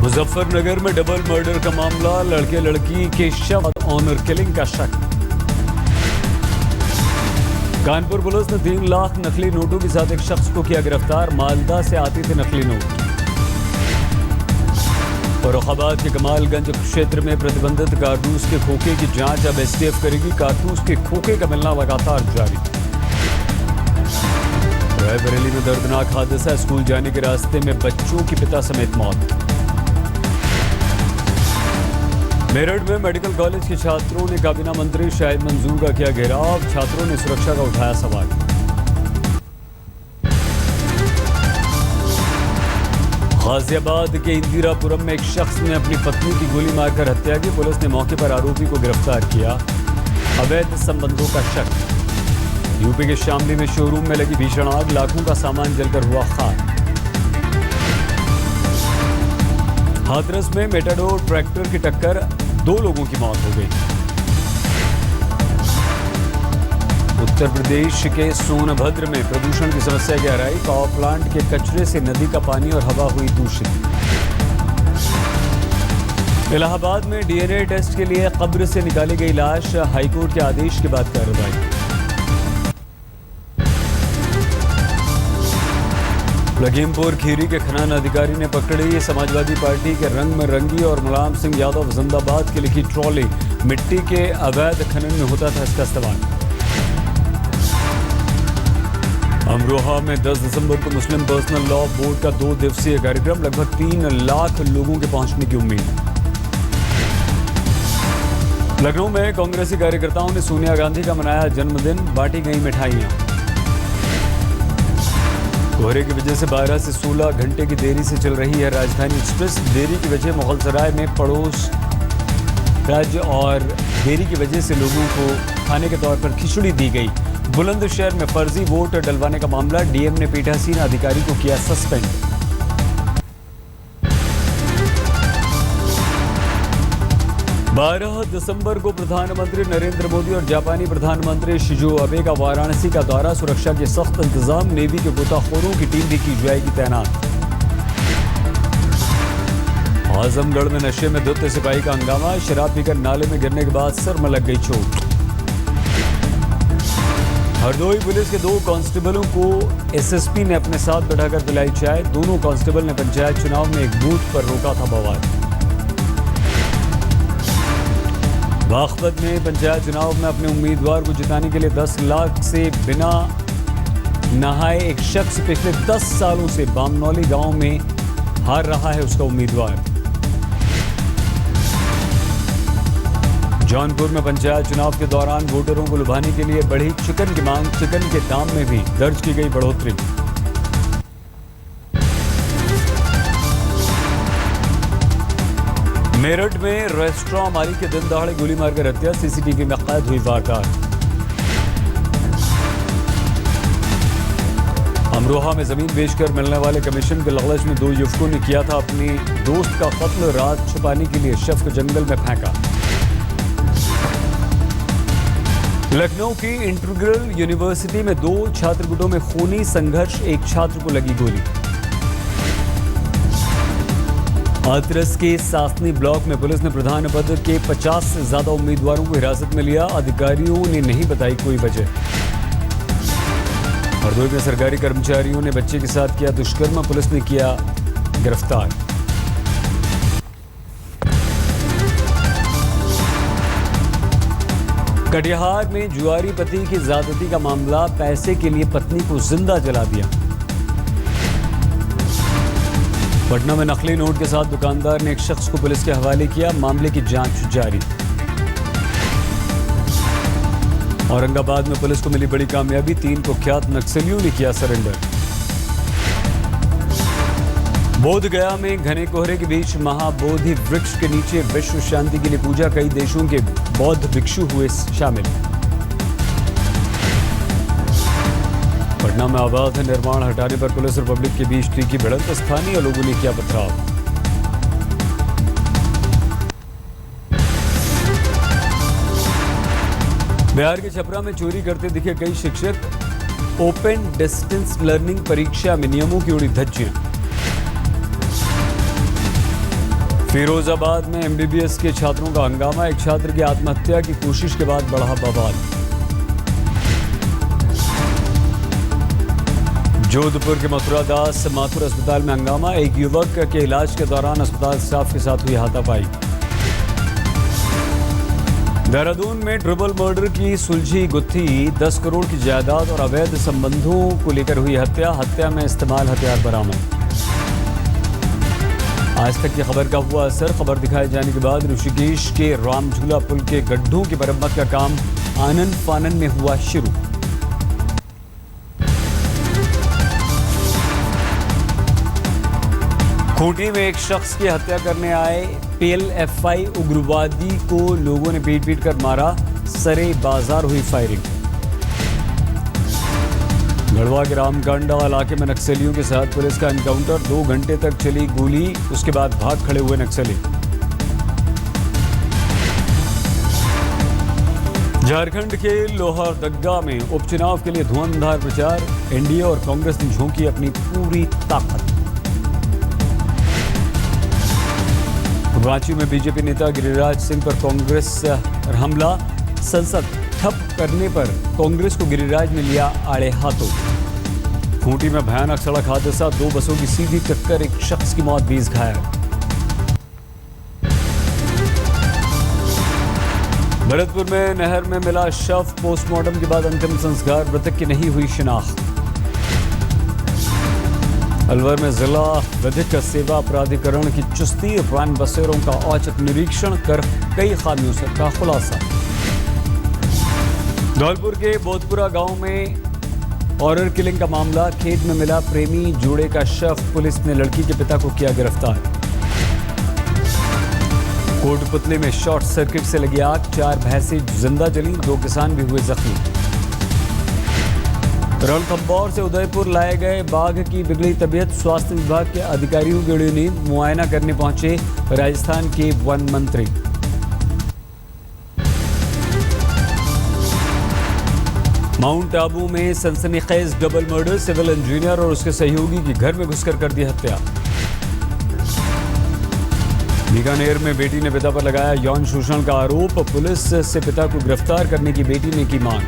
मुजफ्फरनगर में double murder का मामला, लड़के लड़की के शव ऑनर किलिंग का शक। कानपुर पुलिस ने 3 लाख नकली नोटों के साथ एक शख्स को किया गिरफ्तार। मालदा से आते थे नकली नोट। फर्रुखाबाद के कमालगंज क्षेत्र में प्रतिबंधित कारतूस के खोखे की जांच अब एसटीएफ करेगी। कारतूस के खोखे का मिलना लगातार जारी। रायबरेली में दर्दनाक हादसा, स्कूल जाने के रास्ते में बच्चों की पिता समेत मौत। मेरठ में मेडिकल कॉलेज के छात्रों ने काबीना मंत्री शाहिद मंसूर का किया घेराव। छात्रों ने सुरक्षा का उठाया सवाल। गाजियाबाद के इंदिरापुरम में एक शख्स ने अपनी पत्नी की गोली मारकर हत्या की। पुलिस ने मौके पर आरोपी को गिरफ्तार किया। अवैध संबंधों का शक। यूपी के शामली में शोरूम में लगी भीषण आग, लाखों का सामान जलकर हुआ खाक। हाथरस में मेटाडोर ट्रैक्टर की टक्कर, 2 लोगों की मौत हो गई। उत्तर प्रदेश के सोनभद्र में प्रदूषण की समस्या गहराई। पावर प्लांट के कचरे से नदी का पानी और हवा हुई दूषित। इलाहाबाद में डीएनए टेस्ट के लिए कब्र से निकाली गई लाश, हाईकोर्ट के आदेश के बाद कार्रवाई। लखीमपुर खीरी के खनन अधिकारी ने पकड़ी समाजवादी पार्टी के रंग में रंगी और मुलायम सिंह यादव जिंदाबाद की लिखी ट्रॉली। मिट्टी के अवैध खनन में होता था इसका इस्तेमाल। अमरोहा में 10 दिसंबर को मुस्लिम पर्सनल लॉ बोर्ड का 2 दिवसीय कार्यक्रम, लगभग 3 लाख लोगों के पहुंचने की उम्मीद। लखनऊ में कांग्रेसी कार्यकर्ताओं ने सोनिया गांधी का मनाया जन्मदिन, बांटी गई मिठाइयां। कोहरे की वजह से 12 से 16 घंटे की देरी से चल रही है राजधानी एक्सप्रेस। देरी की वजह मुगलसराय में पड़ोस राज्य और देरी की वजह से लोगों को खाने के तौर पर खिचड़ी दी गई। बुलंदशहर में फर्जी वोट डलवाने का मामला, डीएम ने पीठासीन अधिकारी को किया सस्पेंड। 12 दिसंबर को प्रधानमंत्री नरेंद्र मोदी और जापानी प्रधानमंत्री शिंजो अबे का वाराणसी का दौरा, सुरक्षा के सख्त इंतजाम। नेवी के गोताखोरों की टीम भी की जाएगी तैनात। आजमगढ़ में नशे में धुत सिपाही का हंगामा, शराब पीकर नाले में गिरने के बाद सर में लग गई चोट। हरदोई पुलिस के 2 कांस्टेबलों को एसएसपी ने अपने साथ बैठाकर पिलाई चाय। दोनों कांस्टेबल ने पंचायत चुनाव में एक बूथ पर रोका था बवाल। बागपत में पंचायत चुनाव में अपने उम्मीदवार को जिताने के लिए 10 लाख से बिना नहाए एक शख्स पिछले 10 सालों से बामनौली गांव में हार रहा है उसका उम्मीदवार। जौनपुर में पंचायत चुनाव के दौरान वोटरों को लुभाने के लिए बढ़ी चिकन की मांग, चिकन के दाम में भी दर्ज की गई बढ़ोतरी। मेरठ में रेस्टोरेंट मालिक के दिन दहाड़े गोली मारकर हत्या, सीसीटीवी में कैद हुई वारदात। अमरोहा में जमीन बेचकर मिलने वाले कमीशन के लालच में 2 युवकों ने किया था अपनी दोस्त का कत्ल। रात छुपाने के लिए शव को जंगल में फेंका। लखनऊ की इंटीग्रल यूनिवर्सिटी में 2 छात्र गुटों में खूनी संघर्ष, एक छात्र को लगी गोली। हाथरस के सासनी ब्लॉक में पुलिस ने प्रधान पद के 50 से ज्यादा उम्मीदवारों को हिरासत में लिया। अधिकारियों ने नहीं बताई कोई वजह। हरदोई में सरकारी कर्मचारियों ने बच्चे के साथ किया दुष्कर्म, पुलिस ने किया गिरफ्तार। कटिहार में जुआरी पति की ज्यादती का मामला, पैसे के लिए पत्नी को जिंदा जला दिया। पटना में नकली नोट के साथ दुकानदार ने एक शख्स को पुलिस के हवाले किया, मामले की जांच जारी। औरंगाबाद में पुलिस को मिली बड़ी कामयाबी, 3 कुख्यात नक्सलियों ने किया सरेंडर। बोधगया में घने कोहरे के बीच महाबोधि वृक्ष के नीचे विश्व शांति के लिए पूजा, कई देशों के बौद्ध भिक्षु हुए शामिल। पटना में अवैध निर्माण हटाने पर पुलिस और पब्लिक के बीच तीखी भिड़ंत, स्थानीय लोगों ने किया पथराव। बिहार के छपरा में चोरी करते दिखे कई शिक्षक, ओपन डिस्टेंस लर्निंग परीक्षा में नियमों की उड़ी धज्जियां। फिरोजाबाद में एमबीबीएस के छात्रों का हंगामा, एक छात्र की आत्महत्या की कोशिश के बाद बढ़ा बवाल। जोधपुर के मथुरादास माथुर अस्पताल में हंगामा, एक युवक के इलाज के दौरान अस्पताल स्टाफ के साथ हुई हाथापाई। देहरादून में ट्रिपल मर्डर की सुलझी गुत्थी, 10 करोड़ की जायदाद और अवैध संबंधों को लेकर हुई हत्या में इस्तेमाल हथियार बरामद। आज तक की खबर का हुआ असर, खबर दिखाए जाने के बाद ऋषिकेश के रामझूला पुल के गड्ढों की मरम्मत का काम आनन फानन में हुआ शुरू। खूंटी में एक शख्स की हत्या करने आए पीएलएफआई उग्रवादी को लोगों ने पीट कर मारा, सरे बाजार हुई फायरिंग। गढ़वा के रामगंडा इलाके में नक्सलियों के साथ पुलिस का एनकाउंटर, 2 घंटे तक चली गोली, उसके बाद भाग खड़े हुए नक्सली। झारखंड के लोहरदगा में उपचुनाव के लिए धुआंधार प्रचार, एनडीए और कांग्रेस ने झोंकी अपनी पूरी ताकत। रांची में बीजेपी नेता गिरिराज सिंह पर कांग्रेस हमला, संसद ठप करने पर कांग्रेस को गिरिराज ने लिया आड़े हाथों। खूंटी में भयानक सड़क हादसा, 2 बसों की सीधी टक्कर, एक शख्स की मौत, 20 घायल। भरतपुर में नहर में मिला शव, पोस्टमार्टम के बाद अंतिम संस्कार, मृतक की नहीं हुई शिनाख्त। अलवर में जिला विधिक सेवा प्राधिकरण की चुस्ती, वैन बसेरों का औचक निरीक्षण कर कई खामियों से का खुलासा। धौलपुर के बोधपुरा गांव में ऑर्डर किलिंग का मामला, खेत में मिला प्रेमी जोड़े का शव, पुलिस ने लड़की के पिता को किया गिरफ्तार। कोटपुतली में शॉर्ट सर्किट से लगी आग, 4 भैंसें जिंदा जली, 2 किसान भी हुए जख्मी। रणथंभौर से उदयपुर लाए गए बाघ की बिगड़ी तबीयत, स्वास्थ्य विभाग के अधिकारियों की उड़ी नींद, मुआयना करने पहुंचे राजस्थान के वन मंत्री। माउंट आबू में सनसनीखेज डबल मर्डर, सिविल इंजीनियर और उसके सहयोगी की घर में घुसकर कर दी हत्या। बीकानेर में बेटी ने पिता पर लगाया यौन शोषण का आरोप, पुलिस से पिता को गिरफ्तार करने की बेटी ने की मांग।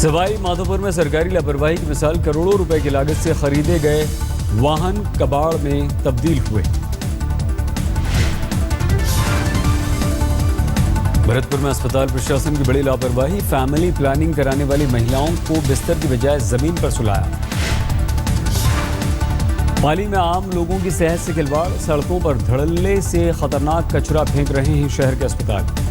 सवाई माधोपुर में सरकारी लापरवाही की मिसाल, करोड़ों रुपए की लागत से खरीदे गए वाहन कबाड़ में तब्दील हुए। भरतपुर में अस्पताल प्रशासन की बड़ी लापरवाही, फैमिली प्लानिंग कराने वाली महिलाओं को बिस्तर की बजाय जमीन पर सुलाया। पाली में आम लोगों की सेहत से खिलवाड़, सड़कों पर धड़ल्ले से खतरनाक कचरा फेंक रहे हैं शहर के अस्पताल।